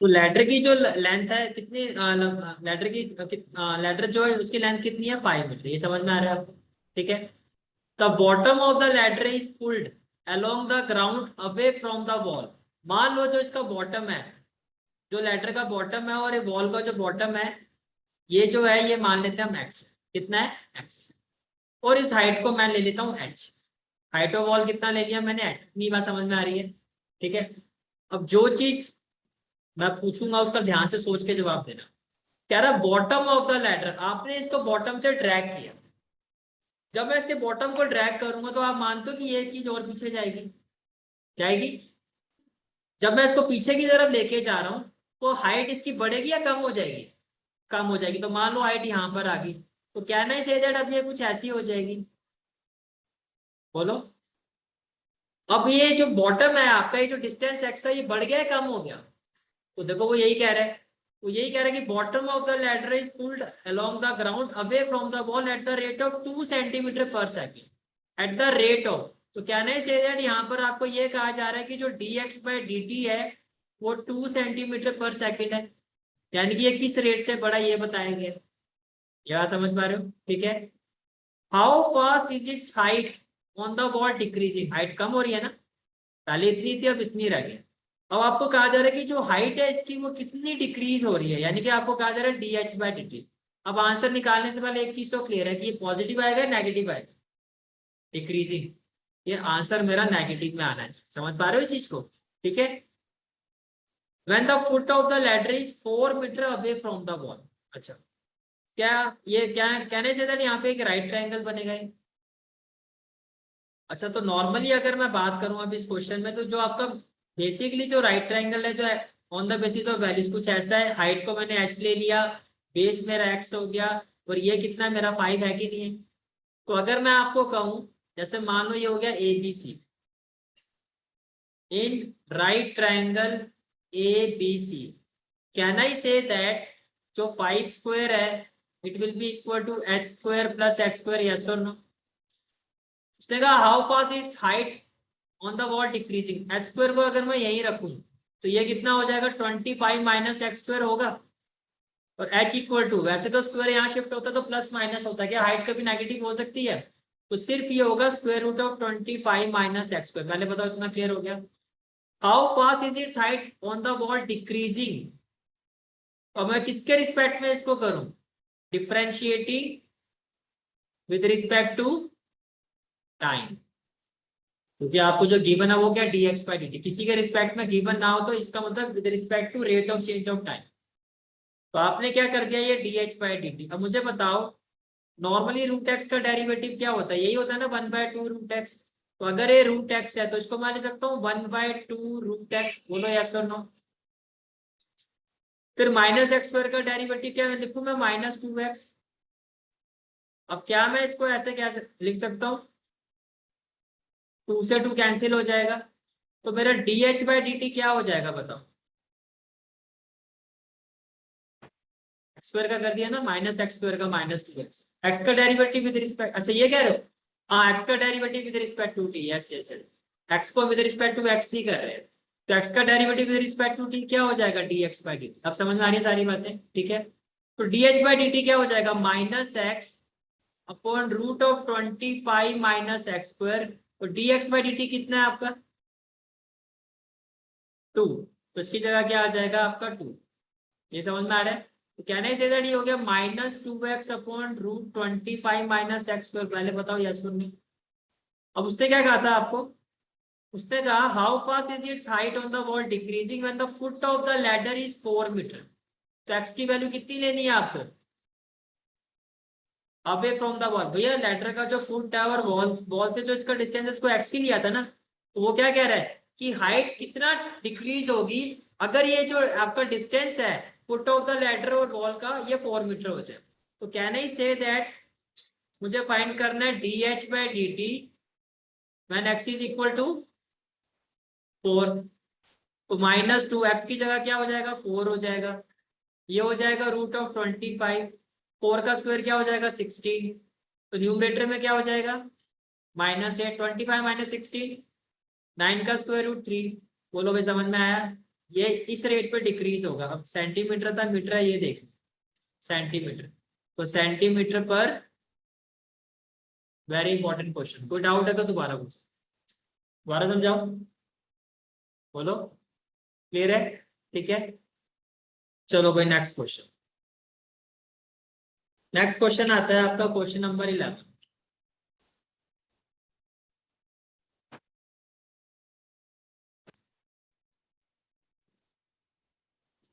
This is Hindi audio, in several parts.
तो लैडर की जो लेंथ है कितनी, लैडर जो है उसकी लेंथ कितनी है, 5 मीटर। ये समझ में आ रहा है आपको? ठीक है। The bottom of the ladder is pulled along the ground away from the wall. मान लो जो इसका बॉटम है, जो लैडर का बॉटम है और ये वॉल का जो बॉटम है, ये जो है ये मान लेते हैं हम एक्स। कितना है, एक्स। और इस हाइट को मैं ले लेता हूँ एच। हाइट ऑफ वॉल कितना ले लिया मैंने, एच। इतनी बात समझ में आ रही है? ठीक है। अब जो चीज मैं पूछूंगा उसका ध्यान से सोच के जवाब देना। कह रहा बॉटम ऑफ द लैडर, आपने इसको बॉटम से ड्रैग किया। जब मैं इसके बॉटम को ड्रैग करूंगा तो आप मानते हो कि ये चीज और पीछे जाएगी, जाएगी। जब मैं इसको पीछे की तरफ लेके जा रहा हूं तो हाइट इसकी बढ़ेगी या कम हो जाएगी? कम हो जाएगी। तो मान लो हाइट यहां पर आ गई, तो क्या नहीं से दैट अब ये कुछ ऐसी हो जाएगी। बोलो। अब ये जो बॉटम है आपका, ये जो डिस्टेंस एक्स था, ये बढ़ गया है कम हो गया? तो देखो वो यही कह रहा है, वो यही कह रहा है कि bottom of the ladder is pulled along the ground away from the wall at the rate of 2 centimetre per second. At the rate of, तो क्या नहीं से दैट यहाँ पर आपको ये कहा जा रहा है कि जो dx/dt है वो 2 सेंटीमीटर पर सेकेंड है। यानी कि ये किस रेट से बढ़ा ये बताएंगे। यह समझ पा रहे हो? ठीक है। How fast is its height on the wall decreasing. Height कम हो रही है ना, पहले इतनी थी अब इतनी रह गई। अब आपको कहा जा रहा है कि जो हाइट है इसकी वो कितनी डिक्रीज हो रही है, यानी कि आपको कहा जा रहा है dh/dt। अब आंसर निकालने से पहले एक चीज तो क्लियर है कि ये पॉजिटिव आएगा नेगेटिव आएगा, डिक्रीजिंग। ये आंसर मेरा नेगेटिव में आना चाहिए। समझ पा रहे हो इस चीज को? ठीक है। When the foot of the ladder is 4 metre away from the wall. अच्छा, क्या ये क्या कहने से यहाँ पे एक राइट ट्रायंगल बनेगा ये? अच्छा, तो नॉर्मली अगर मैं बात करूं अब इस क्वेश्चन में, तो जो आपका बेसिकली जो राइट ट्रायंगल है जो है on the basis of values कुछ ऐसा है। हाइट को मैंने एच ले लिया, बेस मेरा एक्स हो गया, और ये कितना मेरा 5 है कि नहीं है? तो अगर मैं आपको कहूं, जैसे मान लो ये हो गया A B C, in right triangle A B C, can I say that जो 5 स्क्वायर है it will be equal to H square plus X square, yes और नो? उसने कहा how fast its height on the wall decreasing. H square को अगर मैं यही रखूं तो ये कितना हो जाएगा, 25 माइनस एक्स स्क्वायर होगा। और एच इक्वल टू, वैसे तो स्क्वायर यहाँ शिफ्ट होता है तो प्लस माइनस होता है, क्या हाइट कभी नेगेटिव हो सकती है? तो सिर्फ ये होगा square root of 25 minus X square. पहले बताओ इतना क्लियर हो गया? How fast is its height on the wall decreasing. और मैं किसके रिस्पेक्ट में इसको करूं, differentiating with respect to time. क्योंकि आपको जो गिवन है वो क्या, dx/dt। किसी के रिस्पेक्ट में गिवन ना हो तो इसका मतलब with respect to rate of change of time. तो आपने क्या कर दिया, ये dh/dt। अब मुझे बताओ नॉर्मली रूट एक्स का डेरिवेटिव क्या होता है, यही होता है ना, 1/2 रूट एक्स। तो अगर ये रूट एक्स है तो इसको मैं लिख सकता हूँ 1/2 रूट एक्स। बोलो यस और नो? फिर माइनस एक्स स्क्वायर का डेरिवेटिव क्या लिखूं मैं, -2x। अब क्या मैं इसको ऐसे कैसे लिख सकता हूँ, 2 से 2 कैंसिल हो जाएगा, तो मेरा dh/dt क्या हो जाएगा बताओ? स्क्वायर का कर दिया ना, माइनस एक्स स्क्वायर का -2x। एक्स का डेरिवेटिव विद रिस्पेक्ट, अच्छा ये कह रहे हो? हाँ, एक्स का derivative with respect to T, yes yes yes. X को विद रिस्पेक्ट टू एक्स नहीं कर रहे हैं, तो एक्स का derivative with respect to T क्या हो जाएगा, dx/dt। अब समझ में आ रही है सारी बातें? ठीक है। तो dh/dt क्या हो जाएगा, -x upon root of 25 minus X square. तो dx/dt कितना है आपका, 2। तो इसकी जगह क्या आ जाएगा आपका 2। ये समझ में आ रहा है? तो कहने से दैट ये हो गया -2x upon root 25 minus X square. पहले बताओ यस और नो? अब उसने क्या कहा था आपको, उसने कहा how fast is its height on the wall decreasing when the foot of the ladder is 4 metre. तो एक्स की वैल्यू कितनी लेनी है आपको, अवे फ्रॉम द वॉल। भैया लैडर का जो फुट है और वॉल वॉल से जो इसका डिस्टेंस है इसको एक्स ही लिया था ना। तो वो क्या कह रहा है कि हाइट कितना डिक्रीज होगी अगर ये जो आपका डिस्टेंस है फुट ऑफ द लैडर और वॉल का ये 4 मीटर हो जाए। तो कैन आई से दैट मुझे फाइंड करना है dh/dt when x is equal to 4। तो -2x की जगह क्या हो जाएगा, 4 हो जाएगा। ये हो जाएगा रूट ऑफ 25। 4 का स्क्वायर क्या हो जाएगा, 16। तो न्यूमरेटर में क्या हो जाएगा, -8। 25 माइनस 16, 9 का स्क्वायर रूट 3। बोलो भाई समझ में आया? ये इस रेट पे डिक्रीज होगा। अब सेंटीमीटर था, मीटर है, ये देख सेंटीमीटर, तो सेंटीमीटर पर, वेरी इंपॉर्टेंट क्वेश्चन। कोई डाउट है तो दोबारा पूछो, दोबारा समझाओ, बोलो, क्लियर है? ठीक है, चलो भाई नेक्स्ट क्वेश्चन। नेक्स्ट क्वेश्चन आता है आपका question number 11।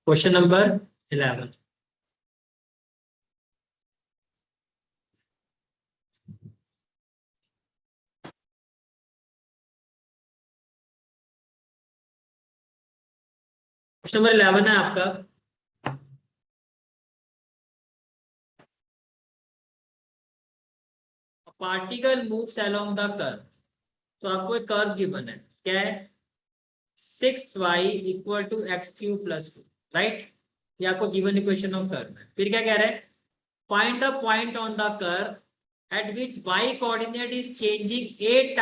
Question number 11। Question number 11 है आपका, particle moves along the curve. तो आपको एक कर्व गिवन है, क्या है? 6y equal to X cube plus 2, right? ये आपको गिवन इक्वेशन ऑफ कर्व है। फिर क्या कह रहा है? Find the point on the curve at which y coordinate is changing 8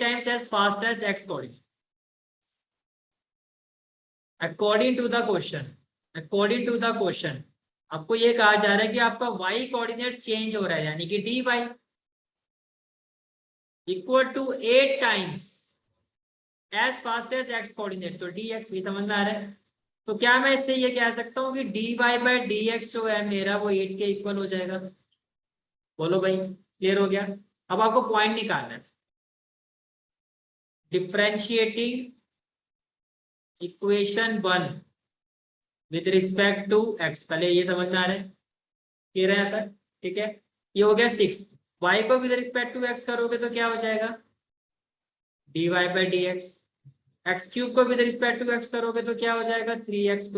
times as fast as x coordinate. According to the question आपको ये कहा जा रहा है कि आपका y कोऑर्डिनेट चेंज हो रहा है, यानी कि dy equal to 8 times as fast as x coordinate, तो dx। ये समझ में आ रहा है? तो क्या मैं इससे ये कह सकता हूँ कि dy बाय dx जो है मेरा, वो 8 के इक्वल हो जाएगा? बोलो भाई, क्लियर हो गया? अब आपको पॉइंट निकालना है। Differentiating equation 1 with respect to x, पहले ये समझ में आ रहा है? क्लियर है यहाँ तक? ठीक है, ये हो गया 6। y को विद रिस्पेक्ट टू x करोगे तो क्या हो जाएगा? dy by dx। X cube को विद रिस्पेक्ट टू x करोगे तो क्या हो जाएगा? 3x²।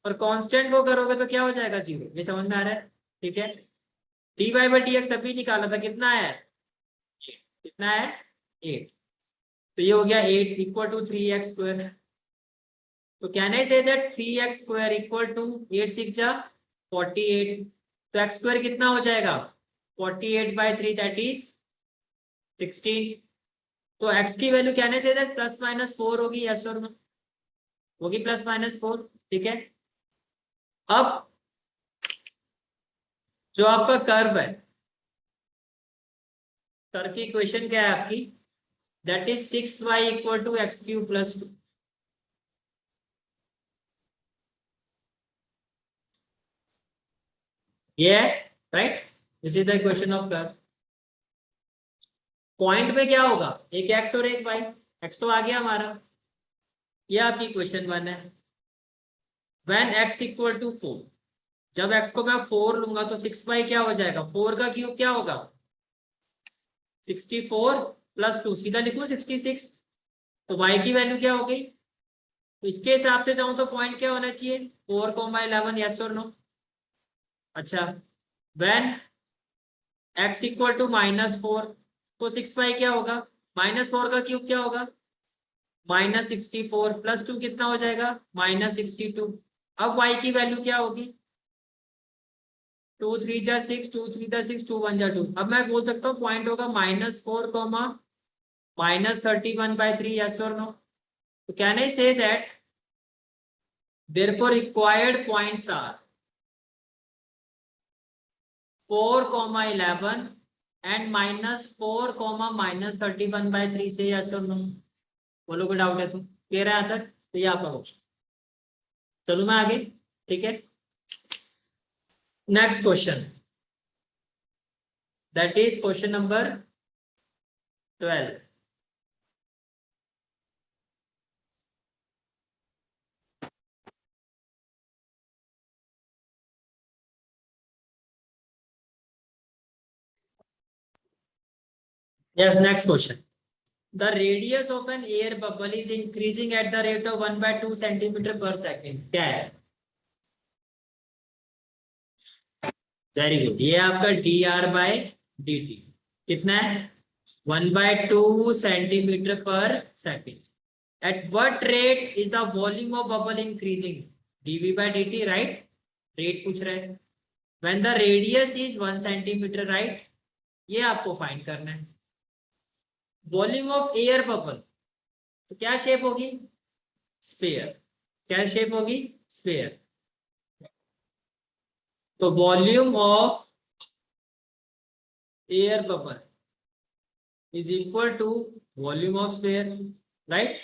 और कांस्टेंट को करोगे तो क्या हो जाएगा? 0। ये समझ में आ रहा है? ठीक है, dy बाय dx अभी निकाला था, कितना है? 8। कितना है? 8। तो ये हो गया 8 इक्वल टू 3x²। तो can I say that 3x² equal to 8 6 जा 48। तो x² कितना हो जाएगा? 48/3 दैट इज 16। तो x की वैल्यू कहने से दैट +-4 होगी, यस और नो? होगी +-4, ठीक है। अब जो आपका कर्व है, कर्व की इक्वेशन क्या है आपकी? That is 6y equal to x³ plus 2। ये है, right? This is the equation of curve. Point में क्या होगा? एक x और एक y। x तो आ गया हमारा, ये आपकी इक्वेशन 1 है। व्हेन x इक्वल टू 4, जब x को मैं 4 लूंगा तो 6y क्या हो जाएगा? 4 का क्यूब क्या होगा? 64 प्लस 2, सीधा लिखूं 66। तो y की वैल्यू क्या हो गई? तो इसके हिसाब से जाऊं तो पॉइंट क्या होना चाहिए? 4,11, यस और नो? अच्छा, व्हेन x इक्वल टू -4, तो 6y क्या होगा? -4 का क्यूब क्या होगा? -64 प्लस 2 कितना हो जाएगा? -62। अब y की वैल्यू क्या होगी? 2 3 जा 6, 2 3 जा 6, 2 1 जा 2। अब मैं बोल सकता हूँ पॉइंट होगा -4, -31/3, यस और नो? तो can I say that therefore required points are 4,11 and -4, -31/3 से, यस और नो? बोलो, कोई डाउट है तो? क्लियर है यहाँ तक? तो ये आपका क्वेश्चन। चलो मैं आगे, ठीक है। Next question, that is question number 12। Yes, next question. The radius of an air bubble is increasing at the rate of 1/2 centimeter per second. क्या है? वेरी गुड, ये आपका dr/dt कितना है? 1/2 centimetre per second. At what rate is the volume of bubble increasing? dv/dt, right? Rate पूछ रहा है। When the radius is 1 centimeter, right? ये आपको फाइंड करना है। वॉल्यूम ऑफ एयर बबल, तो क्या शेप होगी? स्फीयर। क्या शेप होगी? स्फीयर। तो volume of air bubble is equal to volume of sphere, right?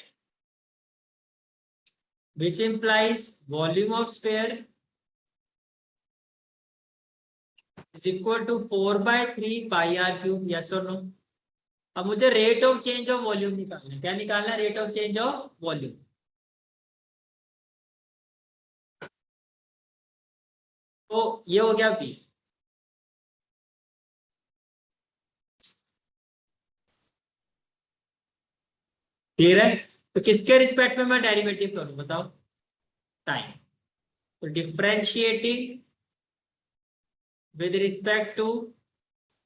Which implies volume of sphere is equal to 4/3 pi r cube. Yes or no? अब मुझे rate of change of volume निकालना है। क्या निकालना है? Rate of change of volume. तो ये हो गया p। क्लियर है? तो किसके रिस्पेक्ट में मैं डेरिवेटिव करूं बताओ? टाइम। तो differentiating with respect to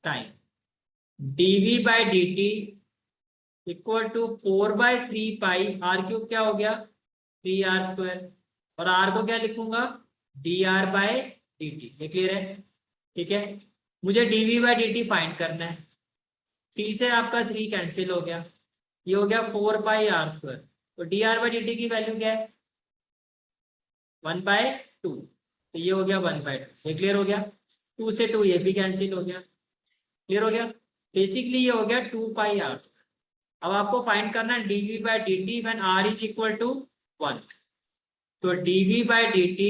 time, dv by dt equal to 4/3 pi R cube. क्या हो गया? 3r²। और r को क्या लिखूंगा? dr by dt। ये क्लियर है? ठीक है। मुझे dv बाई dt फाइंड करना है। 3 से आपका 3 कैंसिल हो गया, ये हो गया 4πr²। तो dr बाई dt की वैल्यू क्या है? 1/2। तो ये हो गया 1/2। ये क्लियर हो गया? 2 से 2 ये भी कैंसिल हो गया। क्लियर हो गया? बेसिकली ये हो गया 2πr²। अब आपको फाइंड करना है dv by dt when r is equal to 1। तो dv by dt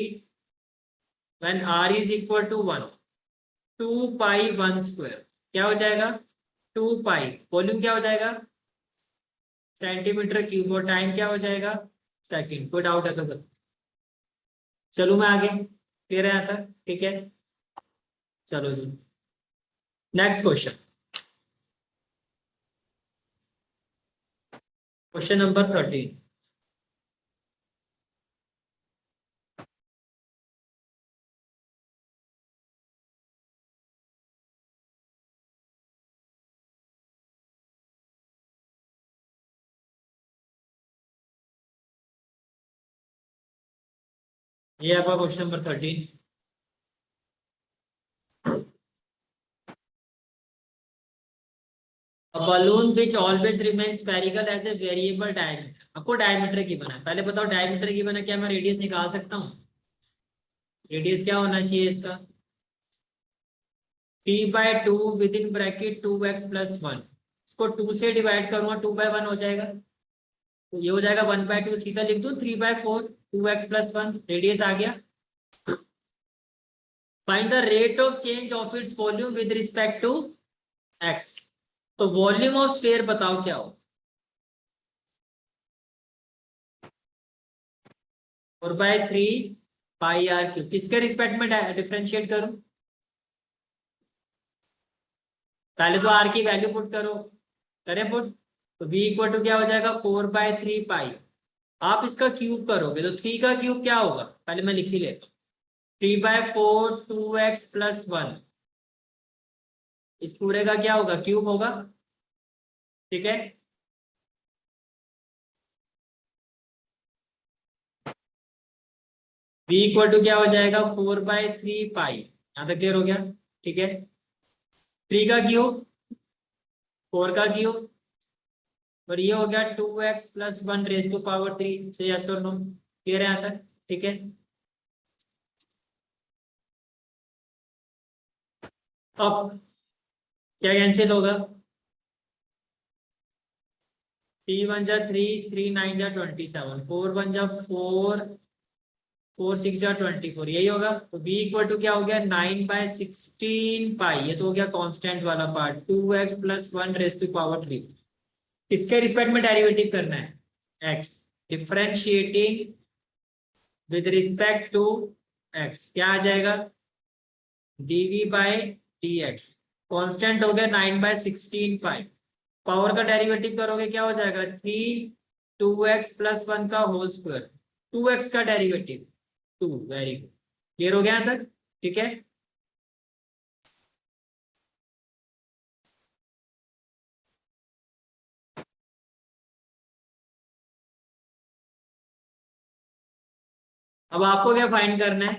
when r is equal to 1, 2π1²। क्या हो जाएगा? 2π। वॉल्यूम क्या हो जाएगा? Centimetre cube. और टाइम क्या हो जाएगा? सेकंड। कोई डाउट है तो बता। चलो मैं आगे। क्लियर है यहाँ तक? ठीक है, चलो जी नेक्स्ट क्वेश्चन। Question number 13। ये आपका question number 13। A balloon which always remains spherical has a variable diameter। आपको डायमीटर की बना है। पहले बताओ डायमीटर की बना, क्या मैं रेडियस निकाल सकता हूँ? रेडियस क्या होना चाहिए इसका? p/2 with in bracket 2x+1। इसको 2 से डिवाइड करूंगा 2/1 हो जाएगा। तो ये हो जाएगा 1/2। सीधा लिख दूं 3/4 2x+1। रेडियस आ गया। Find the rate of change of its volume with respect to x। तो वॉल्यूम ऑफ स्फीयर बताओ क्या हो? 4/3 पाई आर क्यूब। किसके रिस्पेक्ट में डिफरेंशिएट करूं? पहले तो आर की वैल्यू पुट करो। करें पुट? तो v इक्वल टू क्या हो जाएगा? 4/3 पाई। आप इसका क्यूब करोगे तो 3 का क्यूब क्या होगा? पहले मैं लिख ही लेता हूँ। 3/4 2x+1। इस पूरे का क्या होगा? क्यूब होगा। ठीक है। v इक्वल टू क्या हो जाएगा? 4/3 पाई। यहां तक क्लियर हो गया? ठीक है। 3 का क्यूब, 4 का क्यूब, और ये हो गया 2x+1 से यस और नो। क्लियर है यहाँ तक? ठीक है। अब क्या कैंसिल होगा? 3 1 जा 3, 3 9 जा 27, 4 1 जा 4, 4 6 जा 24। यही होगा। तो v इक्वल टू क्या हो गया? 9/16 पाई। ये तो हो गया कांस्टेंट वाला पार्ट। 2x+1 इसके रिस्पेक्ट में डेरिवेटिव करना है x। Differentiating with respect to x क्या आ जाएगा? dv bye dx। कांस्टेंट हो गया 9/16 पाई। पावर का डेरिवेटिव करोगे क्या हो जाएगा? 3 2x+1 का होल स्क्वायर। 2x का डेरिवेटिव 2। Very good. क्लियर हो गया यहाँ तक? ठीक है। अब आपको क्या फाइंड करना है?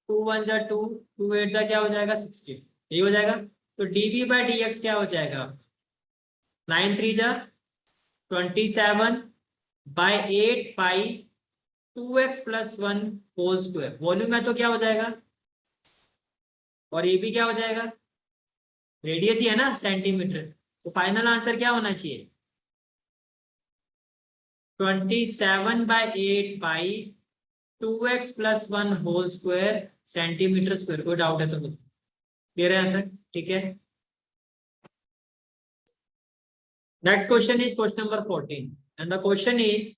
2 1 जा 2, 2 8 जा क्या हो जाएगा? 16। यही हो जाएगा। तो dv बाय dx क्या हो जाएगा? 9 3 जा 27/8 pi 2x + 1 whole square, volume है तो क्या हो जाएगा, और ये भी क्या हो जाएगा, रेडियस ही है ना सेंटीमीटर, तो फाइनल आंसर क्या होना चाहिए 27/8 pi 2x + 1 whole square centimetre square. कोई डाउट है तो क्लियर है तक, ठीक है। Next question is question number 14 and the question is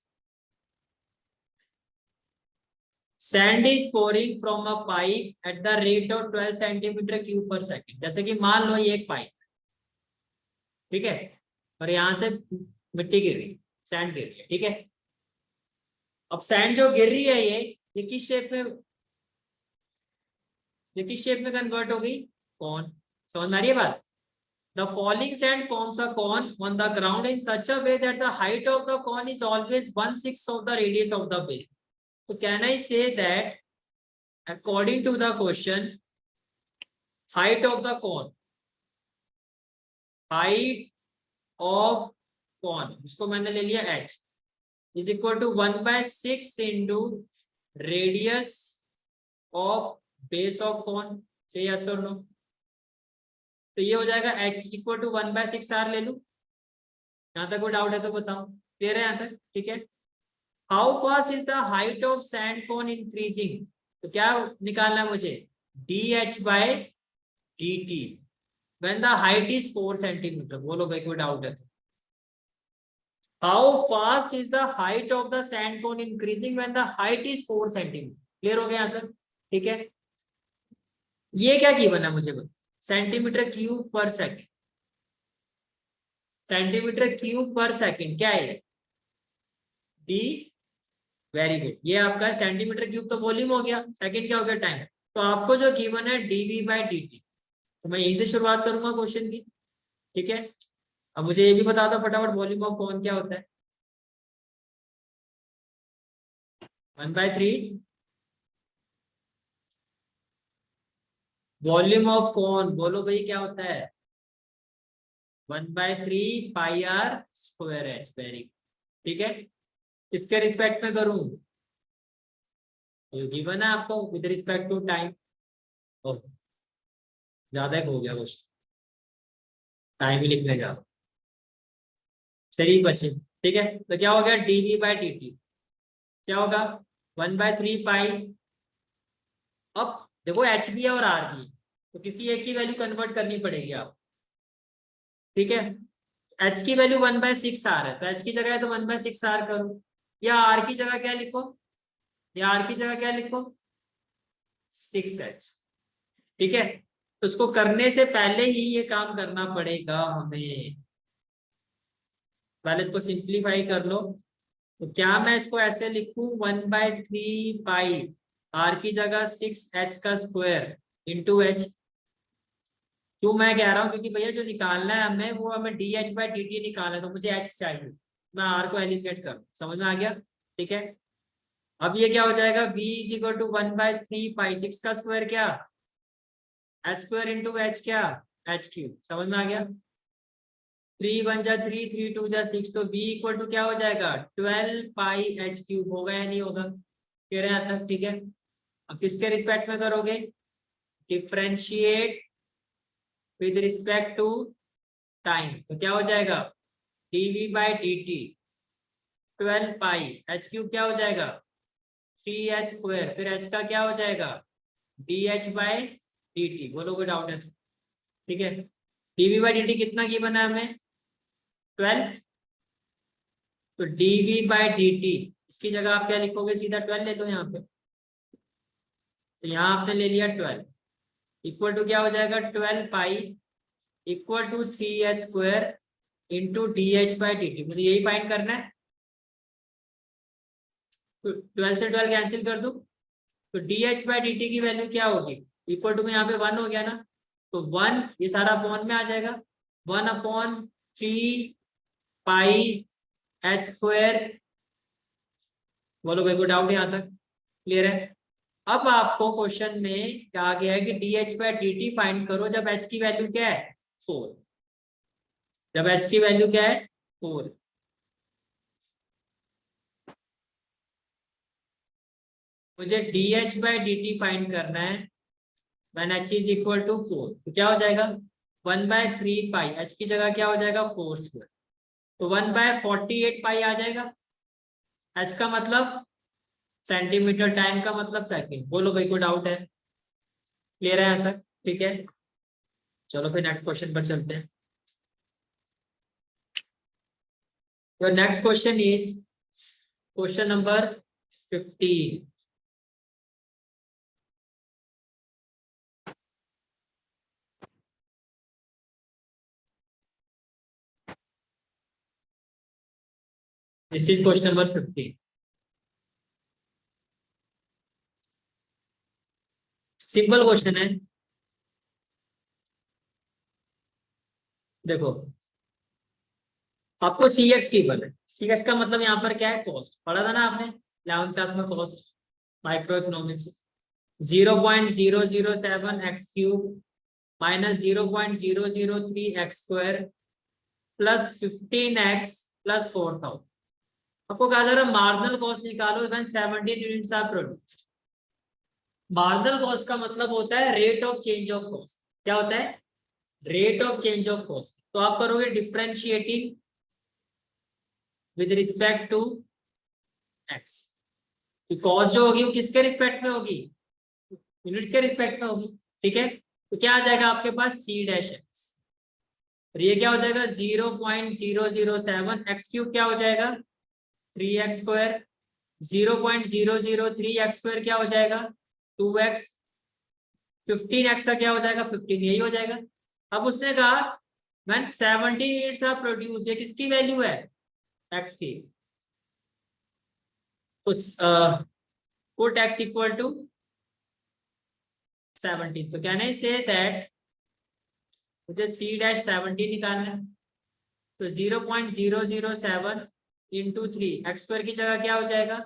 sand is pouring from a pipe at the rate of 12 centimetre cube पर सेकंड। जैसे कि मान लो ये एक पाइप, ठीक है, और यहां से मिट्टी गिर रही, सैंड गिर रही है, ठीक है। अब सैंड जो गिर रही है ये किस शेप में, ये किस शेप में कन्वर्ट हो गई, कॉन। समझ में आ रही है बात। The falling sand forms a cone on the ground in such a way that the height of the cone is always 1/6 of the radius of the base. तो can I say that according to the question, height of the cone, height of cone, इसको मैंने ले लिया h, is equal to 1/6 into radius of base of cone। say yes or no। तो ये हो जाएगा h equal to 1/6 r ले लूं। यहाँ तक कोई डाउट है तो बताओ, क्लियर है यहाँ तक, ठीक है। How fast is the height of sand cone increasing, तो क्या निकालना है मुझे dh/dt when the height is 4 centimetre. बोलो भाई कोई डाउट है तो। How fast is the height of the sand cone increasing when the height is 4 centimetre. Clear हो गया यहाँ तक, ठीक है। ये क्या की बना मुझे सेंटीमीटर क्यूब पर सेकंड, सेंटीमीटर क्यूब पर सेकंड क्या है डी, वेरी गुड। ये आपका सेंटीमीटर क्यूब तो वॉल्यूम हो गया, सेकंड क्या हो गया टाइम। तो आपको जो गिवन है dv/dt, तो मैं यहीं से शुरुआत करूंगा क्वेश्चन की, ठीक है। अब मुझे ये भी बता दो फटाफट वॉल्यूम ऑफ कॉन क्या होता है। 1/3 वॉल्यूम ऑफ कॉन, बोलो भाई क्या होता है 1/3 पाई r स्क्वायर h। वेरी, ठीक है। इसके रिस्पेक्ट में करूं तो गिवन है आपको विद रिस्पेक्ट टू टाइम, ज्यादा हो गया क्वेश्चन, टाइम ही लिखने जा, चलिए बचे, ठीक है। तो क्या हो गया dv/dt क्या होगा 1/3 पाई। अब देखो एच भी है और आर भी है, तो किसी एक की वैल्यू कन्वर्ट करनी पड़ेगी आप, ठीक है। एच की वैल्यू 1/6 आर है, तो एच की जगह है तो 1/6 आर करो, या आर की जगह क्या लिखो, या आर की जगह क्या लिखो 6h, ठीक है। तो उसको करने से पहले ही ये काम करना पड़ेगा हमें, पहले इसको सिंप्लीफाई कर लो। तो क्या मैं इसको ऐसे लिखूं 1/3 पाई आर की जगह 6h का स्क्वायर इंटू एच। क्यों मैं कह रहा हूँ, क्योंकि भैया जो निकालना है हमें वो हमें dh/dt निकालना है, तो मुझे h चाहिए, मैं r को एलिमिनेट करूँ। समझ में आ गया, ठीक है। अब ये क्या हो जाएगा v = 1/3 पाई 6 का स्क्वायर क्या h² इंटू h क्या h³। समझ में आ गया, 3 1 जा 3 3 2 जा 6, तो v = क्या हो जाएगा 12 पाई h³ होगा या नहीं होगा, कह रहे हैं यहाँ तक, ठीक है। अब किसके रिस्पेक्ट में करोगे, differentiate with respect to time, तो क्या हो जाएगा dv/dt 12 पाई h³ क्या हो जाएगा 3h², फिर h का क्या हो जाएगा dh/dt। बोलो कोई डाउट है तो, ठीक है। dv/dt कितना की बना है हमें 12, तो dv/dt इसकी जगह आप क्या लिखोगे, सीधा 12 ले लो यहाँ पे, तो यहाँ आपने ले लिया 12 इक्वल टू क्या हो जाएगा 12 pi equal to 3h² into dh/dt। मुझे यही फाइंड करना है, तो 12 से 12 कैंसिल कर दूं, तो dh/dt की वैल्यू क्या होगी इक्वल टू में यहाँ पे 1 हो गया ना, तो 1 ये सारा अपॉन में आ जाएगा 1/3 पाई h²। बोलो भाई को डाउट यहाँ तक क्लियर है। अब आपको क्वेश्चन में कहा गया है कि dh/dt फाइंड करो जब h की वैल्यू क्या है 4, जब h की वैल्यू क्या है 4। मुझे dh by dt फाइंड करना है when h is equal to 4, तो क्या हो जाएगा 1/3 पाई, h की जगह क्या हो जाएगा 4 स्क्वायर, तो 1/48 पाई आ जाएगा। h का मतलब सेंटीमीटर, टाइम का मतलब सेकंड। बोलो भाई, कोई डाउट है? क्लियर है यहाँ तक? ठीक है, चलो फिर नेक्स्ट क्वेश्चन पर चलते हैं। Your next question is question number 15। This is question number 15। Simple question है, देखो आपको सी एक्स गिवन है। सी एक्स का मतलब यहाँ पर क्या है, कॉस्ट। पढ़ा था ना आपने 11th क्लास में cost, micro economics. 0.007 X cube minus 0.003 X square plus 15x plus 4000। आपको कहा जा रहा है मार्जिनल कॉस्ट निकालो when 17 units are produced. Marginal cost का मतलब होता है rate of change of cost. क्या होता है? Rate of change of cost. तो आप करोगे differentiating with respect to X. Cost जो होगी वो किसके रिस्पेक्ट में होगी? यूनिट्स के रिस्पेक्ट में होगी। ठीक है, तो क्या आ जाएगा आपके पास सी डैश एक्स, और ये क्या हो जाएगा 0.007 एक्स क्यूब क्या हो जाएगा 3x स्क्वायर, 0.003 एक्स स्क्वायर क्या हो जाएगा 2x, 15x का क्या हो जाएगा 15, यही हो जाएगा। अब उसने कहा व्हेन 17 यूनिट्स आर प्रोड्यूस, ये किसकी वैल्यू है x की, तो पुट x इक्वल टू 17। तो कैन आई से दैट मुझे c डैश 17 निकालना है, तो 0.007 इंटू 3 एक्स स्क्वायर की जगह क्या हो जाएगा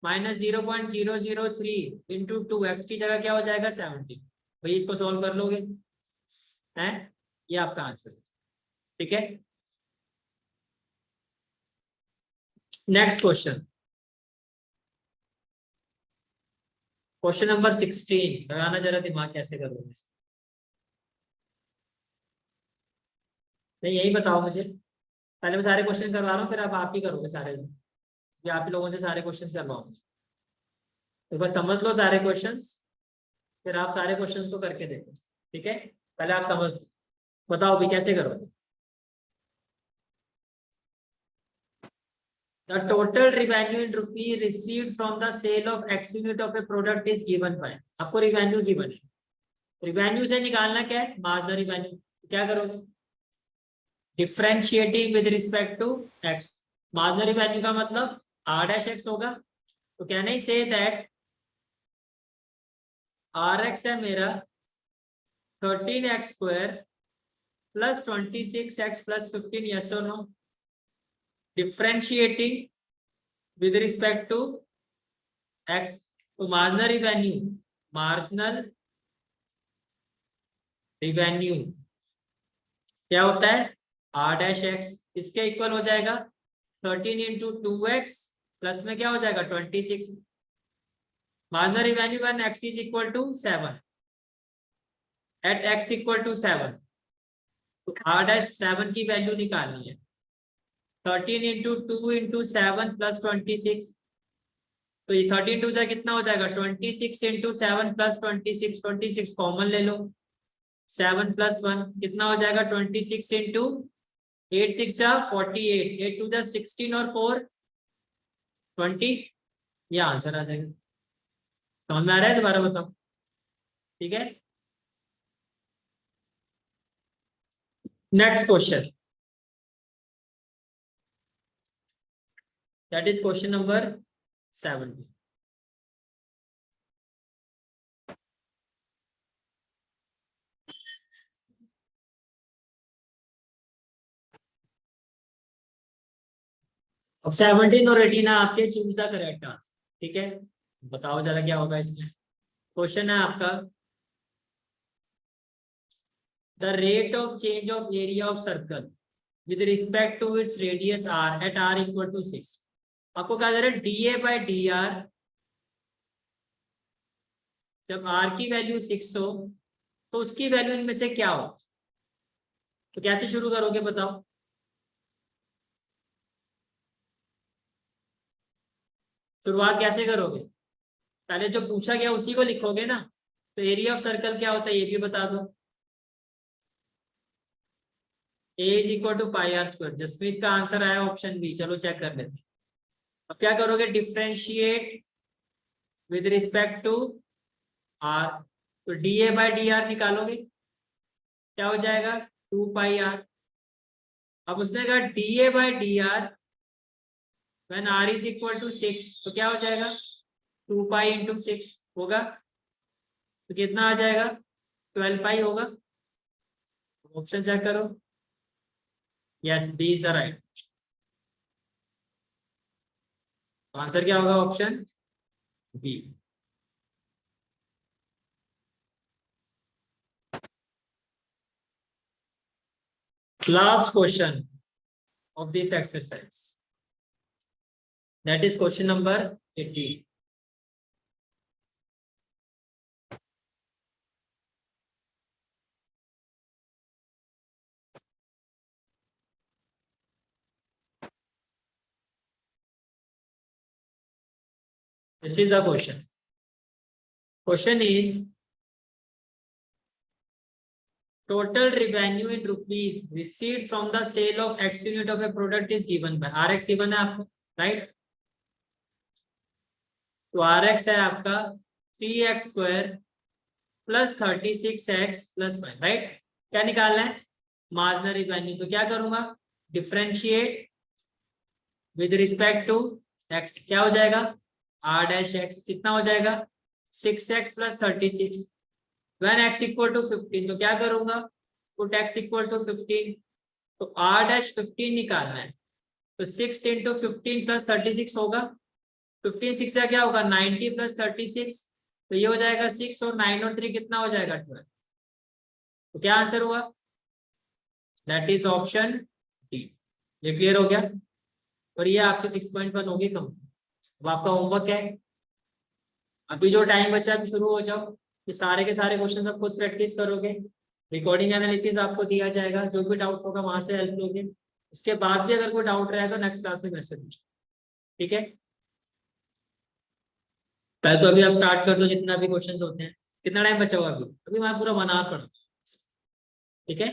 माइनस 0.003 इंटू 2 एक्स की जगह क्या हो जाएगा 17। भाई इसको सॉल्व कर लोगे हैं, ये आपका आंसर है। ठीक है, नेक्स्ट क्वेश्चन, क्वेश्चन नंबर 16। लगाना जरा दिमाग, कैसे करोगे? नहीं, यही बताओ मुझे। पहले मैं सारे क्वेश्चन करवा रहा हूँ, फिर आप ही करोगे सारे, या आप ही लोगों से सारे क्वेश्चन करवाओ मुझे। एक बार समझ लो सारे क्वेश्चंस, फिर आप सारे क्वेश्चंस को करके देखो। ठीक है, पहले आप समझ लो, बताओ भी कैसे करोगे। The total revenue in rupee received from the sale of X unit of a product is given by। आपको revenue given है, revenue से निकालना क्या है marginal revenue। क्या करोगे differentiating with respect to X। marginal revenue का मतलब R dash X होगा। तो can I say that RX है मेरा 13x square plus 26x plus 15, yes or no? Differentiating with respect to x, तो marginal revenue क्या होता है r डैश x, इसके इक्वल हो जाएगा 13 इंटू 2x प्लस में क्या हो जाएगा 26। Marginal revenue when x is equal to 7 at x equal to 7, तो r डैश 7 की वैल्यू निकालनी है। 13 इंटू 2 इंटू 7 प्लस 26, तो ये 13 टू कितना हो जाएगा 26 इंटू 7 प्लस 26, 26 कॉमन ले लो, 7 प्लस 1 कितना हो जाएगा 26 इंटू 8 6 48, 8 टू 16 और 4 20, ये आंसर आ जाएगा। समझ में आ रहा है? दोबारा बताओ। ठीक है, next question, that is question number 17। अब 17 और 18 आपके, चूज द करेक्ट आंसर। ठीक है, बताओ जरा क्या होगा इसमें। क्वेश्चन है आपका the rate of change of area of circle with respect to its radius r at r equal to 6। आपको कहा जा रहा है dA by dr जब r की वैल्यू 6 हो तो उसकी वैल्यू इनमें से क्या हो, तो कैसे शुरू करोगे बताओ। शुरुआत कैसे करोगे, पहले जो पूछा गया उसी को लिखोगे ना। तो एरिया ऑफ सर्कल क्या होता है ये भी बता दो। A is equal to pi r square. Jasmeet का आंसर आया ऑप्शन बी, चलो चेक कर लेते हैं। अब क्या करोगे, differentiate with respect to r, तो d A by D r निकालोगे, क्या हो जाएगा 2 पाई आर। अब उसने कहा D A by D R when R is equal to 6, तो क्या हो जाएगा 2 पाई इंटू 6 होगा, तो कितना आ जाएगा 12 पाई होगा। ऑप्शन चेक करो, yes B is the right answer. क्या होगा option B. Last question of this exercise, that is question number 18. This is the question. Question is, total revenue in rupees received from the sale of X unit of a product is given by RX given है आपको, right? तो RX है आपका 3x square plus 36x plus 1, right. क्या निकालना है, मार्जिनल रिवेन्यू। तो क्या करूंगा, differentiate with respect to x, क्या हो जाएगा r डैश x, कितना हो जाएगा 6x plus 36 when x equal to 15। तो क्या करूंगा, पुट x इक्वल टू 15, तो r डैश 15 निकालना है, तो 6 इंटू 15 प्लस 36 होगा, 15 6 का क्या होगा 90 प्लस 36, तो ये हो जाएगा 6 और 9 और 3 कितना हो जाएगा 12। तो क्या आंसर हुआ, दैट इज ऑप्शन डी। ये क्लियर हो गया, और ये आपकी 6.1 होगी कम। अब आपका होमवर्क क्या है, अभी जो टाइम बचा है शुरू हो जाओ, ये सारे के सारे क्वेश्चन आप खुद प्रैक्टिस करोगे, रिकॉर्डिंग एनालिसिस आपको दिया जाएगा, जो भी डाउट होगा वहां से हेल्प लोगे। उसके बाद भी अगर कोई डाउट रहेगा तो नेक्स्ट क्लास में मेरे से पूछो, ठीक है। पहले तो अभी आप स्टार्ट कर दो जितना भी क्वेश्चंस होते हैं। कितना टाइम बचा हुआ अभी, अभी मैं पूरा 1 आवर पढ़ा, ठीक है।